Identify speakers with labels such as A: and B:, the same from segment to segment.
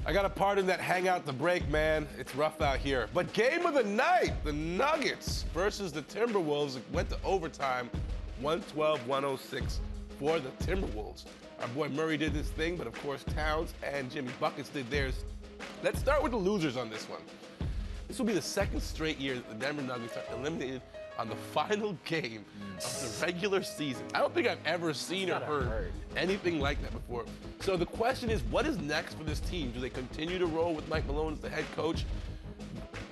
A: I got to pardon that hangout the break, man. It's rough out here. But game of the night, the Nuggets versus the Timberwolves. It went to overtime, 112-106 for the Timberwolves. Our boy Murray did his thing, but of course Towns and Jimmy Buckets did theirs. Let's start with the losers on this one. This will be the second straight year that the Denver Nuggets are eliminated on the final game of the regular season. I don't think I've ever seen or heard anything like that before. So the question is, what is next for this team? Do they continue to roll with Mike Malone as the head coach?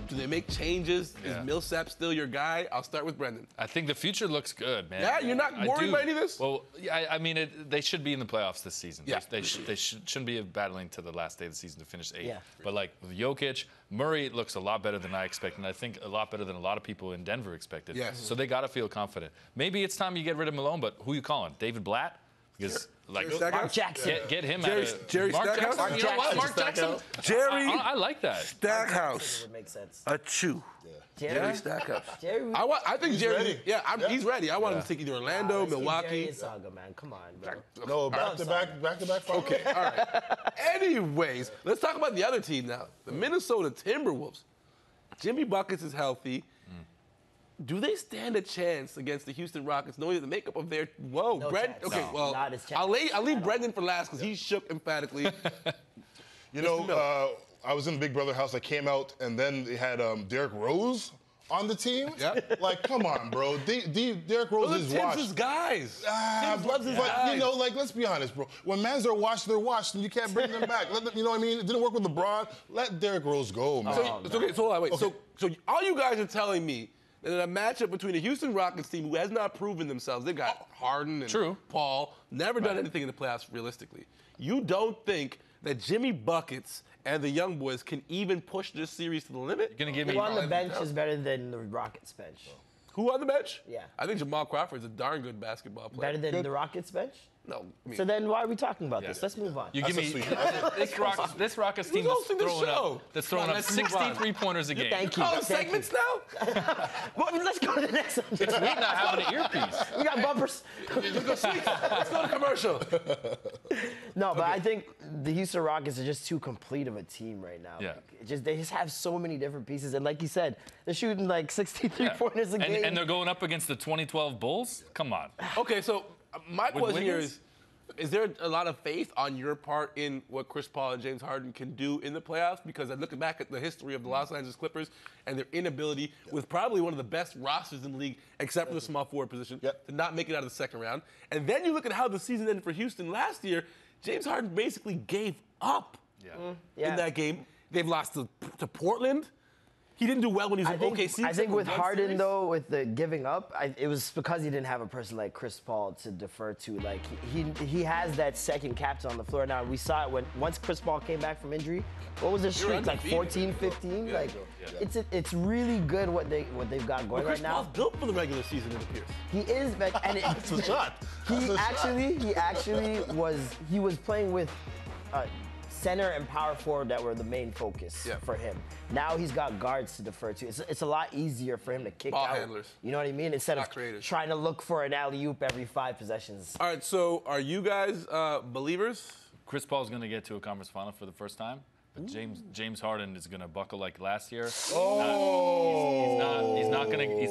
A: Do they make changes? Yeah. Is Millsap still your guy? I'll start with Brendan.
B: I think the future looks good, man.
A: Yeah, you're not worried about any of this?
B: Well, yeah, I mean, they should be in the playoffs this season.
A: Yeah.
B: They shouldn't be battling to the last day of the season to finish 8th. Yeah. But like with Jokic, Murray looks a lot better than I expected, and I think a lot better than a lot of people in Denver expected.
A: Yes.
B: So they got to feel confident. Maybe it's time you get rid of Malone, but who you calling? David Blatt? Because
C: Mark Jackson.
B: Get him
A: Jerry,
B: out of
A: Jerry
B: Mark
A: Stackhouse?
B: Jackson. You know what? Mark Jackson.
A: Jerry
B: I like that.
A: Stackhouse.
C: Would make sense.
A: A chew.
C: Yeah.
A: Jerry Stackhouse.
C: Jerry.
A: I think Jerry's
D: ready.
A: He's ready. I want him to take either Orlando, Milwaukee.
C: Jerry Saga, man. Come on, bro.
D: No, back-to-back.
A: Okay, all right. Anyways, let's talk about the other team now. The Minnesota Timberwolves. Jimmy Buckets is healthy. Do they stand a chance against the Houston Rockets, knowing that the makeup of their
C: No
A: Brent?
C: chance.
A: Okay,
C: No.
A: well,
C: Not his chance.
A: I'll leave Brendan for last because he shook emphatically.
D: You know, I was in Big Brother house. I came out, and then they had Derrick Rose on the team.
A: Yeah.
D: Like, come on, bro. Derrick Rose
A: Those
D: is
A: are
D: washed.
A: Tibbs' guys. Tibbs loves his
D: But,
A: guys.
D: you know, like, let's be honest, bro. When mans are washed, they're washed, and you can't bring them back. Let them, you know what I mean? It didn't work with LeBron. Let Derrick Rose go, man.
A: So hold on, wait.
D: Okay.
A: So all you guys are telling me that in a matchup between a Houston Rockets team who has not proven themselves, they've got Harden and Paul, never done anything in the playoffs realistically. You don't think that Jimmy Buckets and the young boys can even push this series to the limit?
B: You're gonna give me
C: Who on the bench is better than the Rockets bench?
A: Who on the bench?
C: Yeah.
A: I think Jamal Crawford's a darn good basketball player.
C: Better than the Rockets bench?
A: No. I mean,
C: So then why are we talking about this? Let's move on.
B: You give me this Rockets team
A: hosting the show?
B: that's throwing up
A: Let's move on.
B: 63 pointers a game.
C: Thank you.
A: oh,
C: Thank you.
A: segments now?
C: Well, let's go to the next one.
B: It's weird not having an earpiece.
C: We got bumpers.
A: Let's go to commercial.
C: No, but I think the Houston Rockets are just too complete of a team right now.
B: Yeah.
C: Like, they just have so many different pieces. And like you said, they're shooting like 63 pointers a game.
B: And they're going up against the 2012 Bulls? Come on.
A: Okay, so my question here
B: Wiggins?
A: is there a lot of faith on your part in what Chris Paul and James Harden can do in the playoffs? Because I'm looking back at the history of the Los Angeles Clippers and their inability, with probably one of the best rosters in the league, except for the small forward position, to not make it out of the second round. And then you look at how the season ended for Houston last year. James Harden basically gave up in that game. They've lost to Portland. He didn't do well when he was in OKC.
C: I think with Harden, though, with the giving up, it was because he didn't have a person like Chris Paul to defer to. Like, he has that second captain on the floor now. We saw it once Chris Paul came back from injury. What was their streak? Like 14, 15?
A: Yeah,
C: like, it's really good what they've got going
A: Chris
C: right now.
A: Paul's built for the regular season, it appears.
C: He is, and
D: That's a shot.
C: he actually was playing with center and power forward that were the main focus for him. Now he's got guards to defer to. It's a lot easier for him to kick
A: Ball
C: out.
A: handlers.
C: You know what I mean? Instead of
A: creators.
C: trying to look for an alley-oop every 5 possessions.
A: All right, so are you guys believers?
B: Chris Paul's going to get to a conference final for the first time. But James Harden is going to buckle like last year.
D: Oh.
B: He's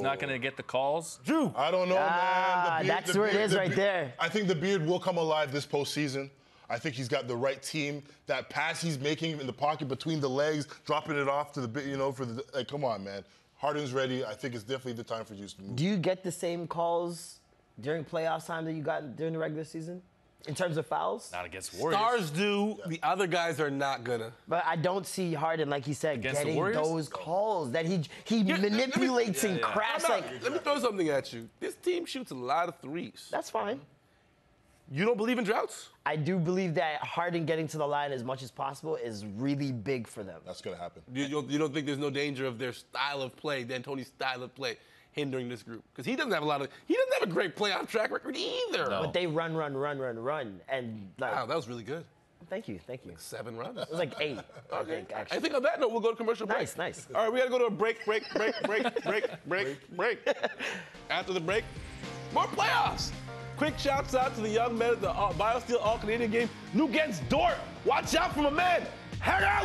B: not gonna get the calls.
A: Drew.
D: I don't know, man.
C: That's where it is right there.
D: I think the beard will come alive this postseason. I think he's got the right team. That pass he's making in the pocket between the legs, dropping it off to the, like, come on, man. Harden's ready. I think it's definitely the time for Houston to move.
C: Do you get the same calls during playoffs time that you got during the regular season? In terms of fouls?
B: Not against Warriors.
A: Stars do. The other guys are not gonna.
C: But I don't see Harden, like he said,
B: Against the
C: getting
B: Warriors?
C: those calls that he manipulates and crafts. Like,
A: Let me throw something at you. This team shoots a lot of threes.
C: that's fine.
A: You don't believe in droughts?
C: I do believe that Harden getting to the line as much as possible is really big for them.
D: That's going to happen.
A: You don't think there's no danger of their style of play, D'Antoni's style of play, hindering this group? Because he doesn't have a great playoff track record either.
B: No.
C: But they run, and like.
A: Wow, that was really good.
C: Thank you.
A: 7 runs.
C: It was like 8, I think, actually.
A: I think on that note, we'll go to commercial break.
C: Nice.
A: All right, we got to go to a break. After the break, more playoffs. Quick shouts out to the young men at the BioSteel All-Canadian game. New against Dort. Watch out for my man. Hang out!